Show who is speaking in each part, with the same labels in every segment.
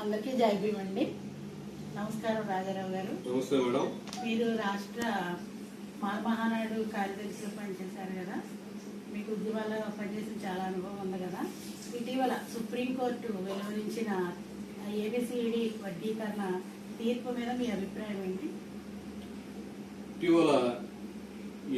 Speaker 1: అందరికీ జై భీమ్ అండి. నమస్కారం రాజారావు గారు.
Speaker 2: నమస్తే మేడం.
Speaker 1: మీరు రాష్ట్ర మహానాడు కార్యదర్శిగా పనిచేశారు కదా, మీకు ఉద్యమాల్లో పనిచేసిన చాలా అనుభవం ఉంది కదా. ఇటీవల సుప్రీంకోర్టు వెలువరించిన ఏబిసిడి వర్గీకరణ తీర్పు మీద మీ అభిప్రాయం ఏంటి?
Speaker 2: ఇటీవల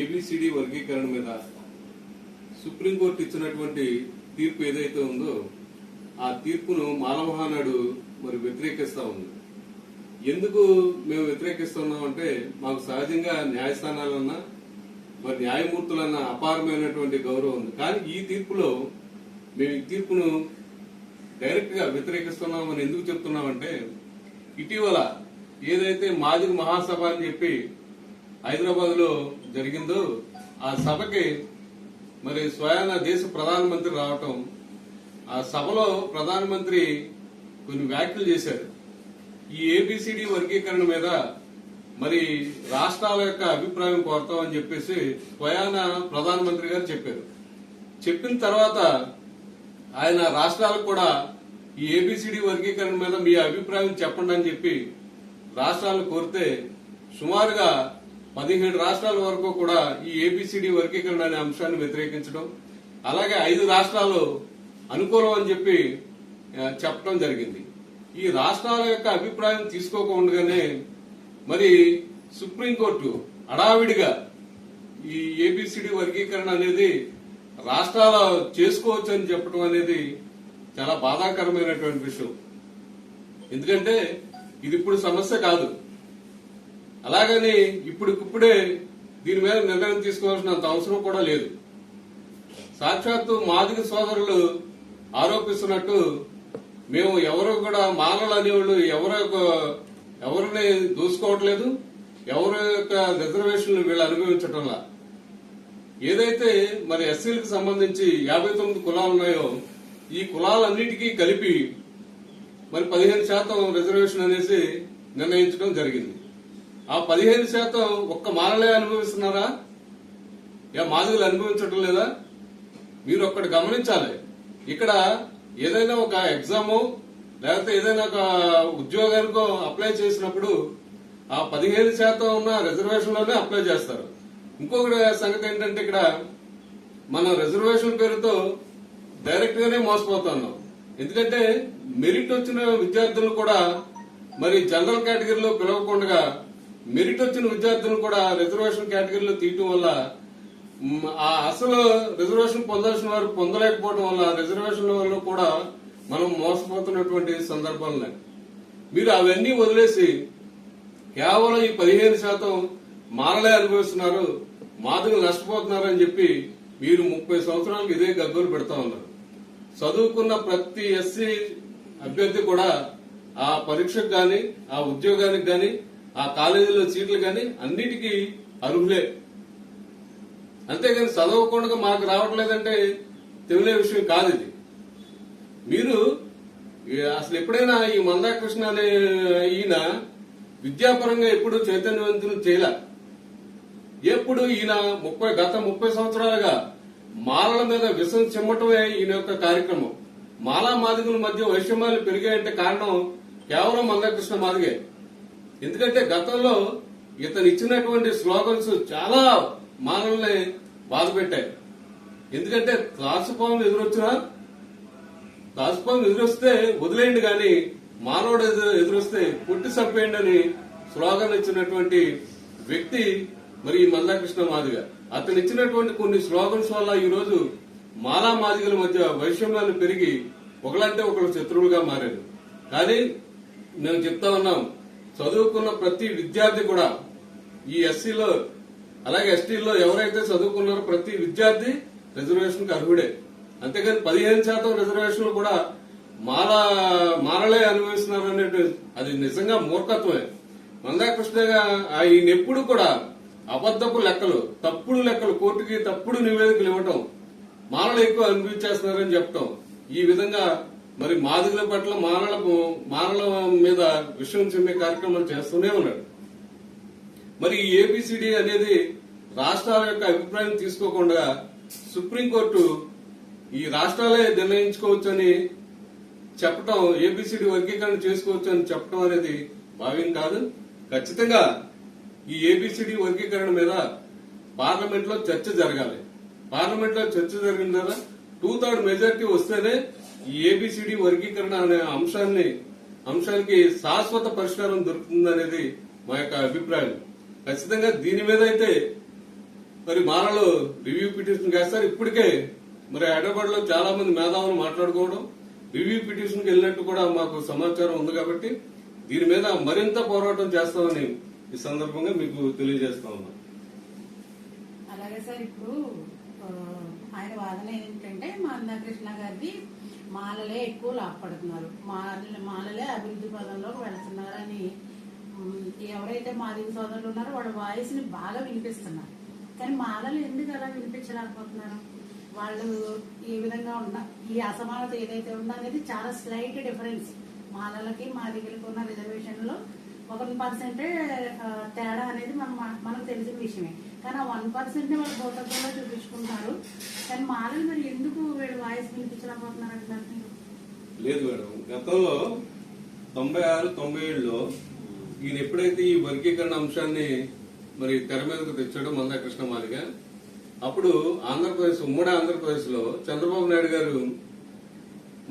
Speaker 2: ఏబిసిడి వర్గీకరణ మీద సుప్రీంకోర్టు ఇచ్చినటువంటి తీర్పు ఏదైతే ఉందో ఆ తీర్పును మానవహానాడు మరి వ్యతిరేకిస్తా ఉంది. ఎందుకు మేము వ్యతిరేకిస్తున్నాం అంటే మాకు సహజంగా న్యాయస్థానాలన్నా మరి న్యాయమూర్తులన్న అపారమైనటువంటి గౌరవం ఉంది. కానీ ఈ తీర్పులో మేము ఈ తీర్పును డైరెక్ట్ గా వ్యతిరేకిస్తున్నామని ఎందుకు చెప్తున్నామంటే, ఇటీవల ఏదైతే మాజీ మహాసభ అని చెప్పి హైదరాబాద్ లో జరిగిందో ఆ సభకి మరి స్వయాన దేశ ప్రధానమంత్రి రావటం, ఆ సభలో ప్రధానమంత్రి కొన్ని వ్యాఖ్యలు చేశారు. ఈ ఏబిసిడి వర్గీకరణ మీద మరి రాష్ట్రాల యొక్క అభిప్రాయం కోరతామని చెప్పేసి స్వయాన ప్రధానమంత్రి గారు చెప్పారు. చెప్పిన తర్వాత ఆయన రాష్ట్రాలకు కూడా ఈ ఏబిసిడి వర్గీకరణ మీద మీ అభిప్రాయం చెప్పండి అని చెప్పి రాష్ట్రాలను కోరితే సుమారుగా 17 రాష్ట్రాల వరకు కూడా ఈ ఏబిసిడి వర్గీకరణ అనే అంశాన్ని వ్యతిరేకించడం, అలాగే 5 రాష్ట్రాలు అనుకూలం అని చెప్పి చెప్పడం జరిగింది. ఈ రాష్ట్రాల యొక్క అభిప్రాయం తీసుకోకుండానే మరి సుప్రీంకోర్టు హడావిడిగా ఈ ఏబిసిడి వర్గీకరణ అనేది రాష్ట్రాలు చేసుకోవచ్చు అని చెప్పడం అనేది చాలా బాధాకరమైనటువంటి విషయం. ఎందుకంటే ఇది ఇప్పుడు సమస్య కాదు. అలాగని ఇప్పుడే దీని మీద నిర్ణయం తీసుకోవాల్సినంత అవసరం కూడా లేదు. సాక్షాత్తు మాదిగ సోదరులు ఆరోపిస్తున్నట్టు మేము ఎవరు కూడా మాలలు అనేవాళ్ళు ఎవరిని దూసుకోవట్లేదు, ఎవరి యొక్క రిజర్వేషన్లు వీళ్ళు అనుభవించటంలా. ఏదైతే మరి ఎస్సీలకు సంబంధించి 59 కులాలు ఉన్నాయో ఈ కులాలన్నిటికీ కలిపి మరి 15% రిజర్వేషన్ అనేసి నిర్ణయించడం జరిగింది. ఆ 15% ఒక్క మాలలే అనుభవిస్తున్నారా? మాదిగలు అనుభవించటం లేదా? మీరు ఒక్కటి గమనించాలి. ఇక్కడ ఏదైనా ఒక ఎగ్జామో లేకపోతే ఏదైనా ఒక ఉద్యోగానికో అప్లై చేసినప్పుడు ఆ 15% ఉన్న రిజర్వేషన్ లోనే అప్లై చేస్తారు. ఇంకొకటి సంగతి ఏంటంటే, ఇక్కడ మన రిజర్వేషన్ పేరుతో డైరెక్ట్ గానే మోసపోతున్నాం. ఎందుకంటే మెరిట్ వచ్చిన విద్యార్థులను కూడా మరి జనరల్ కేటగిరీలో పిలవకుండా మెరిట్ వచ్చిన విద్యార్థులను కూడా రిజర్వేషన్ కేటగిరీలో తీయటం వల్ల ఆ అసలు రిజర్వేషన్ పొందాల్సిన వారు పొందలేకపోవడం వల్ల రిజర్వేషన్ల వల్ల కూడా మనం మోసపోతున్నటువంటి సందర్భాలు. మీరు అవన్నీ వదిలేసి కేవలం ఈ 15% మాలలే అనుభవిస్తున్నారు, మాదిగలు నష్టపోతున్నారు అని చెప్పి మీరు 30 సంవత్సరాలకు ఇదే గగ్గోలు పెడతా ఉన్నారు. చదువుకున్న ప్రతి ఎస్సీ అభ్యర్థి కూడా ఆ పరీక్షకు గాని ఆ ఉద్యోగానికి గాని ఆ కాలేజీలో సీట్లు గాని అన్నిటికీ అర్హులే. అంతేగాని చదవకుండా మాకు రావట్లేదంటే తెలియని విషయం కాదు ఇది. మీరు అసలు ఎప్పుడైనా ఈ మందాకృష్ణ అనే ఈయన విద్యాపరంగా ఎప్పుడు చైతన్యవంతులు చేయలే. ఎప్పుడు ఈయన గత 30 సంవత్సరాలుగా మాలల మీద విషం చిమ్మటమే ఈయన యొక్క కార్యక్రమం. మాలా మాదిగల మధ్య వైషమ్యాలు పెరిగాయంటే కారణం కేవలం మందాకృష్ణ మాదిగే. ఎందుకంటే గతంలో ఇతను ఇచ్చినటువంటి స్లోగన్స్ చాలా మానవుల్ని బాధ పెట్టాయి. ఎందుకంటే త్రాసుపాము ఎదురొస్తే వదిలేయండి గాని మానవుడు ఎదురొస్తే పుట్టి చంపేయండి అని స్లోగన్ ఇచ్చినటువంటి వ్యక్తి మరి మందాకృష్ణ మాదిగ. అతను ఇచ్చినటువంటి కొన్ని స్లోగన్స్ వల్ల ఈ రోజు మాలా మాదిగల మధ్య వైషమ్యాలు పెరిగి ఒకలంటే ఒకరు శత్రువులుగా మారారు. కానీ మేము చెప్తా ఉన్నాం, చదువుకున్న ప్రతి విద్యార్థి కూడా ఈ ఎస్సీలో అలాగే ఎస్టీలో ఎవరైతే చదువుకున్నారో ప్రతి విద్యార్థి రిజర్వేషన్ కు అర్హుడే. అంతేగాని 15% రిజర్వేషన్లు కూడా మాలలే అనుభవిస్తున్నారు అనేది అది నిజంగా మూర్ఖత్వమే. మందాకృష్ణగా ఆయన ఎప్పుడు కూడా అబద్దపు లెక్కలు, తప్పుడు లెక్కలు, కోర్టుకి తప్పుడు నివేదికలు ఇవ్వటం, మాలలు ఎక్కువ అనుభవించేస్తున్నారని చెప్పటం, ఈ విధంగా మరి మాదిగల పట్ల మాలల మీద విషయం చెమ్మే కార్యక్రమాలు చేస్తూనే ఉన్నాడు. మరి ఈ ఏబిసిడి అనేది రాష్ట్రాల యొక్క అభిప్రాయం తీసుకోకుండా సుప్రీంకోర్టు ఈ రాష్ట్రాలే నిర్ణయించుకోవచ్చని చెప్పటం ఏబిసిడి వర్గీకరణ చేసుకోవచ్చు అని చెప్పడం అనేది భావ్యం కాదు. ఖచ్చితంగా ఈ ఏబిసిడి వర్గీకరణ మీద పార్లమెంట్ లో చర్చ జరగాలి. పార్లమెంట్ లో చర్చ జరిగిన తర్వాత 2/3 మెజారిటీ వస్తేనే ఈ ఏబిసిడి వర్గీకరణ అనే అంశానికి శాశ్వత పరిష్కారం దొరుకుతుంది అనేది మా యొక్క అభిప్రాయం. ఖచ్చితంగా దీని మీద అయితే మరి మాలలో రివ్యూ పిటిషన్ చేస్తారు. ఇప్పటికే మరి హైదరాబాద్ లో చాలా మంది మేధావులు మాట్లాడుకోవడం, రివ్యూ పిటిషన్ కి వెళ్ళినట్టు కూడా మాకు సమాచారం ఉంది. కాబట్టి దీని మీద మరింత పోరాటం చేస్తామని ఈ సందర్భంగా మీకు తెలియజేస్తా ఉన్నా.
Speaker 1: అలాగే సార్, ఇప్పుడు ఆయన వాదన ఏంటంటే మందాకృష్ణ గారిది మాలలే ఎక్కువ లాభపడుతున్నారు, మాలలే అభివృద్ధి పదంలోకి వెళ్తున్నారని ఎవరైతే మాదిగ సోదరులు ఉన్నారో వాళ్ళ వాయిస్ ని బాగా వినిపిస్తున్నారు. కానీ మాలలు ఎందుకు అలా వినిపించలేకపోతున్నారు? వాళ్ళు ఈ విధంగా ఉన్న ఈ అసమానత ఏదైతే ఉందో అనేది చాలా స్లైట్ డిఫరెన్స్. మాలలకి మాదిగలకి ఉన్న రిజర్వేషన్ లో 1% తేడా అనేది మనకు తెలిసిన విషయమే. కానీ ఆ 1% వాళ్ళు భూతత్వంలో చూపించుకుంటారు. కానీ మాలలు మరి ఎందుకు వీళ్ళు వాయిస్ వినిపించలేకపోతున్నారు అంటున్నారు?
Speaker 2: లేదు మేడం, గతంలో 96-97లో ఈయన ఎప్పుడైతే ఈ వర్గీకరణ అంశాన్ని మరి తెర మీదకు తెచ్చాడో మందాకృష్ణ మాదిగ, అప్పుడు ఆంధ్రప్రదేశ్, ఉమ్మడి ఆంధ్రప్రదేశ్ లో చంద్రబాబు నాయుడు గారు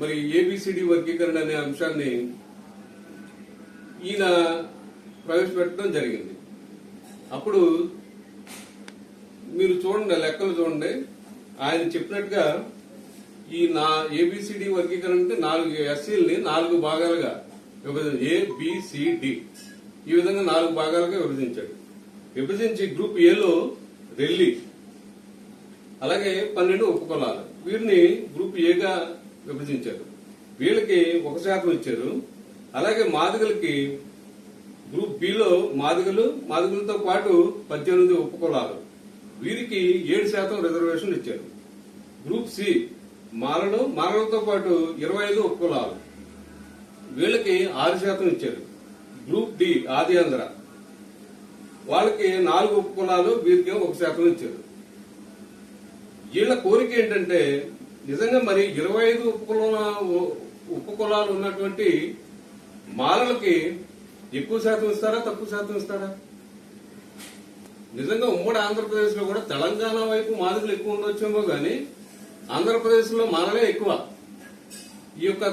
Speaker 2: మరి ఏబిసిడి వర్గీకరణ అనే అంశాన్ని ఈయన ప్రవేశపెట్టడం జరిగింది. అప్పుడు మీరు చూడండి, లెక్కలు చూడండి, ఆయన చెప్పినట్టుగా ఈ ఏబిసిడి వర్గీకరణ అంటే 4 ఎస్సీలని 4 భాగాలుగా ఏబిసిడి ఈ విధంగా 4 భాగాలుగా విభజించాడు. విభజించి గ్రూప్ ఏలో రెల్లి, అలాగే 12 ఉపకులాలు, వీరిని గ్రూప్ ఏగా విభజించారు. వీళ్ళకి 1% ఇచ్చారు. అలాగే మాదిగలకి గ్రూప్ బిలో మాదిగలతో పాటు 18 ఉపకులాలు, వీరికి 7% రిజర్వేషన్ ఇచ్చారు. గ్రూప్ సి మాలలతో పాటు 25 ఉపకులాలు, వీళ్ళకి 6% ఇచ్చారు. గ్రూప్ డి ఆది ఆంధ్ర, వాళ్ళకి 4 ఉపకులాలు, వీరికి 1% ఇచ్చారు. వీళ్ళ కోరిక ఏంటంటే నిజంగా మరి 25 ఉపకులాలు ఉన్నటువంటి మాలలకి ఎక్కువ శాతం ఇస్తారా, తక్కువ శాతం ఇస్తారా? నిజంగా ఉమ్మడి ఆంధ్రప్రదేశ్ లో కూడా తెలంగాణ వైపు మాదిగలు ఎక్కువ ఉండొచ్చేమో గానీ ఆంధ్రప్రదేశ్ లో మాలలే ఎక్కువ. ఈ యొక్క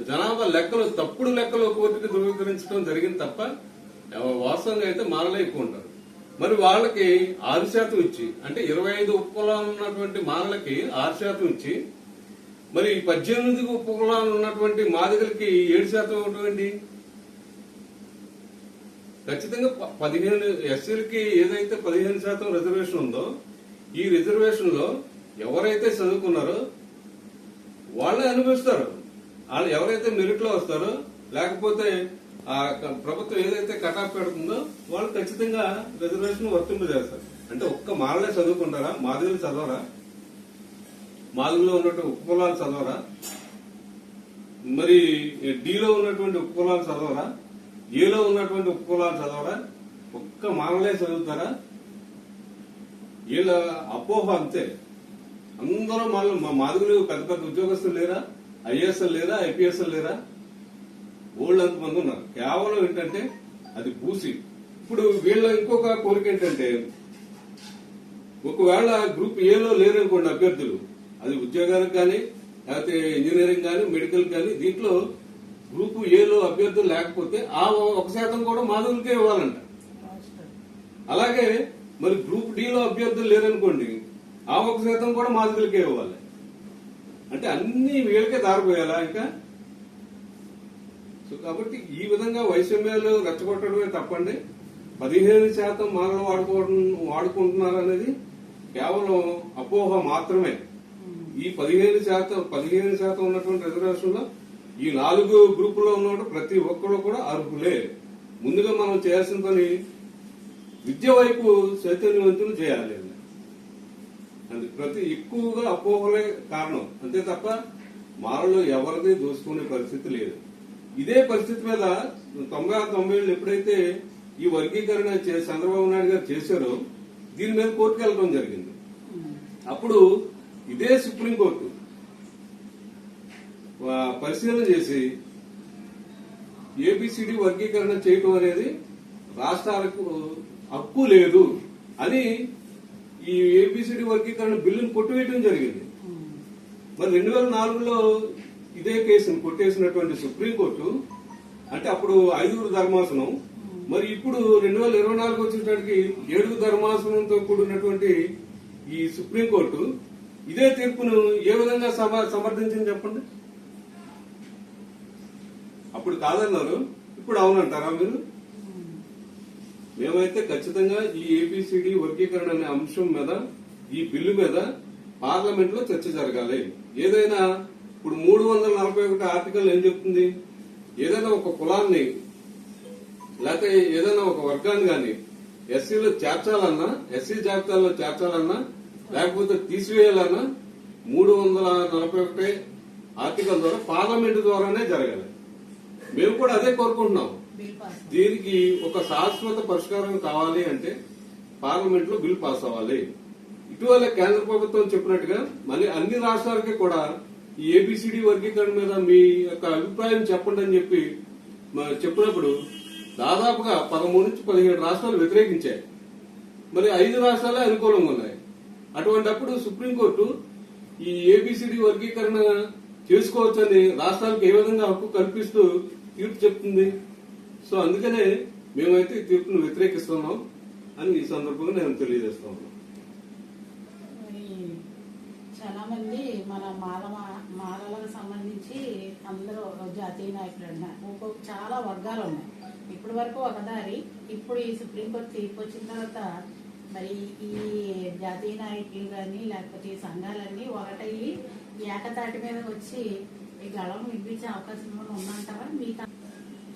Speaker 2: జనాభా లెక్కలు, తప్పుడు లెక్కలు కోర్టుకి ధృవీకరించడం జరిగింది తప్ప వాస్తవంగా అయితే మాలలే ఎక్కువ ఉంటారు. మరి వాళ్ళకి 6% ఇచ్చి, అంటే 25 ఉపకులాలు ఉన్నటువంటి మాలలకి 6% ఇచ్చి, మరి 18 ఉపకులాలు ఉన్నటువంటి మాదిగలకి 7% ఇవ్వటండి. ఖచ్చితంగా 15 ఎస్సీలకి ఏదైతే 15% రిజర్వేషన్ ఉందో, ఈ రిజర్వేషన్ లో ఎవరైతే చదువుకున్నారో వాళ్ళే అనుభవిస్తారు. వాళ్ళు ఎవరైతే మెరిట్ లో వస్తారో, లేకపోతే ఆ ప్రభుత్వం ఏదైతే కటాఫ్ పెడుతుందో వాళ్ళు ఖచ్చితంగా రిజర్వేషన్ వర్తింపజేస్తారు. అంటే ఒక్క మాలలే చదువుకుంటారా? మాదిగలు చదవరా? మాదిగలో ఉన్నటువంటి ఉపకులాలు చదవరా? మరి డిలో ఉన్నటువంటి ఉపకులాలు చదవరా? ఏలో ఉన్నటువంటి ఉపకులాలు చదవరా? ఒక్క మాలలే చదువుతారా? వీళ్ళ అపోహ అంతే. అందరూ మా మాదిగలు పెద్ద పెద్ద ఉద్యోగస్తులు లేరా? ఐఏఎస్ఎల్ లేరా? ఐపీఎస్ఎల్ లేరా? ఓల్డ్ మంది ఉన్నారు. కేవలం ఏంటంటే అది పూసి. ఇప్పుడు వీళ్ళ ఇంకొక కోరిక ఏంటంటే, ఒకవేళ గ్రూప్ ఏలో లేరనుకోండి అభ్యర్థులు, అది ఉద్యోగాలకు కానీ, లేకపోతే ఇంజనీరింగ్ కానీ, మెడికల్ కానీ, దీంట్లో గ్రూప్ ఏలో అభ్యర్థులు లేకపోతే ఆ 1% కూడా మాదిగలకే ఇవ్వాలంట. అలాగే మరి గ్రూప్ డిలో అభ్యర్థులు లేరనుకోండి, ఆ 1% కూడా మాదిగలకే ఇవ్వాలి. అంటే అన్ని వీళ్ళకే దారిపోయాలా ఇంకా? సో కాబట్టి ఈ విధంగా వైషమ్యాలు రెచ్చగొట్టడమే తప్పండి. 15% మాలలు వాడుకుంటున్నారు అనేది కేవలం అపోహ మాత్రమే. ఈ 15% ఉన్నటువంటి రిజర్వేషన్ లో ఈ 4 గ్రూపుల్లో ఉన్న ప్రతి ఒక్కరు కూడా అర్హులే. ముందుగా మనం చేయాల్సిన పని విద్య వైపు చైతన్యవంతులు చేయాలి. అది ప్రతి ఎక్కువగా అపోహలే కారణం, అంతే తప్ప మాలలో ఎవరిది దోచుకునే పరిస్థితి లేదు. ఇదే పరిస్థితి మీద 90 ఎప్పుడైతే ఈ వర్గీకరణ చంద్రబాబు నాయుడు గారు చేశారో దీని మీద కోర్టుకు వెళ్ళడం జరిగింది. అప్పుడు ఇదే సుప్రీంకోర్టు పరిశీలన చేసి ఏబిసిడి వర్గీకరణ చేయటం అనేది రాష్ట్రాలకు హక్కు లేదు అని ఈ ఏబిసిడి వర్గీకరణ బిల్లును కొట్టివేయడం జరిగింది. మరి 2004లో ఇదే కేసును కొట్టేసినటువంటి సుప్రీంకోర్టు, అంటే అప్పుడు 5 ధర్మాసనం, మరి ఇప్పుడు 2024 వచ్చేటప్పటికి 7 ధర్మాసనంతో కూడినటువంటి ఈ సుప్రీంకోర్టు ఇదే తీర్పును ఏ విధంగా సమర్థించింది చెప్పండి. అప్పుడు కాదన్నారు, ఇప్పుడు అవునంటారా మీరు? మేమైతే ఖచ్చితంగా ఈ ఏబిసిడి వర్గీకరణ అనే అంశం మీద, ఈ బిల్లు మీద పార్లమెంట్ లో చర్చ జరగాలి. ఏదైనా ఇప్పుడు 341 ఆర్టికల్ ఏం చెప్తుంది? ఏదైనా ఒక కులాన్ని లేకపోతే ఏదైనా ఒక వర్గాన్ని గాని ఎస్సీలో చేర్చాలన్నా, ఎస్సీ జాబితాలో చేర్చాలన్నా, లేకపోతే తీసివేయాలన్నా 341 ఆర్టికల్ ద్వారా పార్లమెంట్ ద్వారానే జరగాలి. మేము కూడా అదే కోరుకుంటున్నాం. దీనికి ఒక శాశ్వత పరిష్కారం కావాలి అంటే పార్లమెంట్ లో బిల్ పాస్ అవ్వాలి. ఇటీవల కేంద్ర ప్రభుత్వం చెప్పినట్టుగా మళ్ళీ అన్ని రాష్ట్రాలకి కూడా ఈ ఏబిసిడి వర్గీకరణ మీద మీ యొక్క అభిప్రాయం చెప్పండి అని చెప్పి చెప్పినప్పుడు దాదాపుగా 13 నుంచి 17 రాష్ట్రాలు వ్యతిరేకించాయి. మరి 5 రాష్ట్రాలే అనుకూలంగా ఉన్నాయి. అటువంటిప్పుడు సుప్రీంకోర్టు ఈ ఏబిసిడి వర్గీకరణ చేసుకోవచ్చని రాష్ట్రాలకు ఏ విధంగా హక్కు కల్పిస్తూ తీర్పు చెప్తుంది? సో అందుకనే మేమైతే ఈ తీర్పును వ్యతిరేకిస్తున్నాం అని ఈ సందర్భంగా నేను తెలియజేస్తా ఉన్నాను.
Speaker 1: చాలా మంది మన మాలలకు సంబంధించి అందరూ జాతీయ నాయకులు ఉన్నారు, చాలా వర్గాలు ఉన్నాయి. ఇప్పటి వరకు ఒక దారి, ఇప్పుడు ఈ సుప్రీంకోర్టు తీర్పు వచ్చిన తర్వాత మరి ఈ జాతీయ నాయకులు కానీ లేకపోతే ఈ సంఘాలన్నీ ఒకటయ్యి ఏకతాటి మీద వచ్చి ఈ గళం వినిపించే అవకాశం ఉందంటారా? మీకు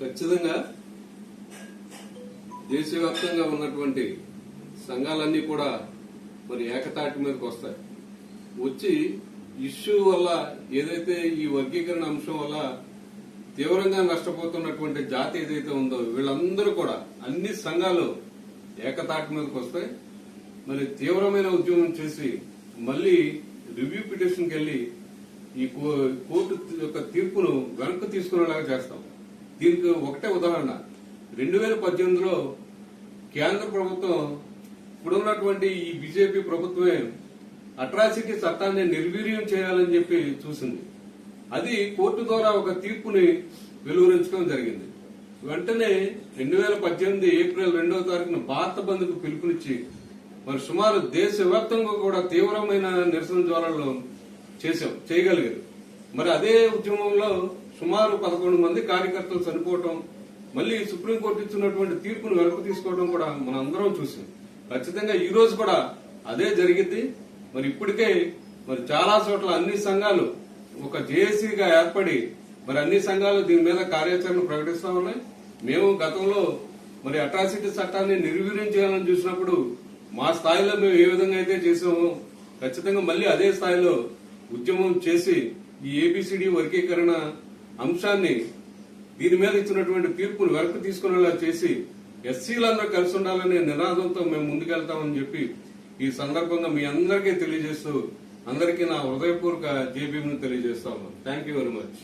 Speaker 2: ఖచ్చితంగా దేశవ్యాప్తంగా ఉన్నటువంటి సంఘాలన్నీ కూడా మరి ఏకతాటి మీదకి వస్తాయి. వచ్చి ఇష్యూ వల్ల ఏదైతే ఈ వర్గీకరణ అంశం వల్ల తీవ్రంగా నష్టపోతున్నటువంటి జాతి ఏదైతే ఉందో వీళ్ళందరూ కూడా అన్ని సంఘాలు ఏకతాటి మీదకి వస్తాయి. మరి తీవ్రమైన ఉద్యమం చేసి మళ్లీ రివ్యూ పిటిషన్కి వెళ్లి ఈ కోర్టు యొక్క తీర్పును వెనక్కి తీసుకునేలాగా చేస్తాం. దీనికి ఒకటే ఉదాహరణ, 2018లో కేంద్ర ప్రభుత్వం ఇప్పుడున్నటువంటి ఈ బీజేపీ ప్రభుత్వమే అట్రాసిటీ చట్టాన్ని నిర్వీర్యం చేయాలని చెప్పి చూసింది. అది కోర్టు ద్వారా ఒక తీర్పుని వెలువరించడం జరిగింది. వెంటనే 2018 ఏప్రిల్ 2వ తారీఖున భారత బంద్కు పిలుపునిచ్చి మరి సుమారు దేశవ్యాప్తంగా కూడా తీవ్రమైన నిరసన జ్వాలలు చేయగలిగారు. మరి అదే ఉద్యమంలో సుమారు 11 మంది కార్యకర్తలు చనిపోవటం, మళ్లీ సుప్రీంకోర్టు ఇచ్చినటువంటి తీర్పును వెనక్కి తీసుకోవడం కూడా మనం అందరం చూసాం. ఖచ్చితంగా ఈ రోజు కూడా అదే జరిగింది. మరి ఇప్పటికే మరి చాలా చోట్ల అన్ని సంఘాలు ఒక జేఏసీగా ఏర్పడి మరి అన్ని సంఘాలు దీని మీద కార్యాచరణ ప్రకటిస్తా ఉన్నాయి. మేము గతంలో మరి అట్రాసిటీ చట్టాన్ని నిర్వీర్యం చేయాలని చూసినప్పుడు మా స్థాయిలో మేము ఏ విధంగా అయితే చేసామో ఖచ్చితంగా మళ్లీ అదే స్థాయిలో ఉద్యమం చేసి ఈ ఏబిసిడి వర్గీకరణ అంశాన్ని దీని మీద ఇచ్చినటువంటి తీర్పును వెనక్కి తీసుకునేలా చేసి ఎస్సీలందరూ కలిసి ఉండాలనే నినాదంతో మేము ముందుకెళ్తామని చెప్పి ఈ సందర్భంగా మీ అందరికీ తెలియజేస్తూ అందరికీ నా హృదయపూర్వక జేబీఎంను తెలియజేస్తా ఉన్నాను. Thank you very much.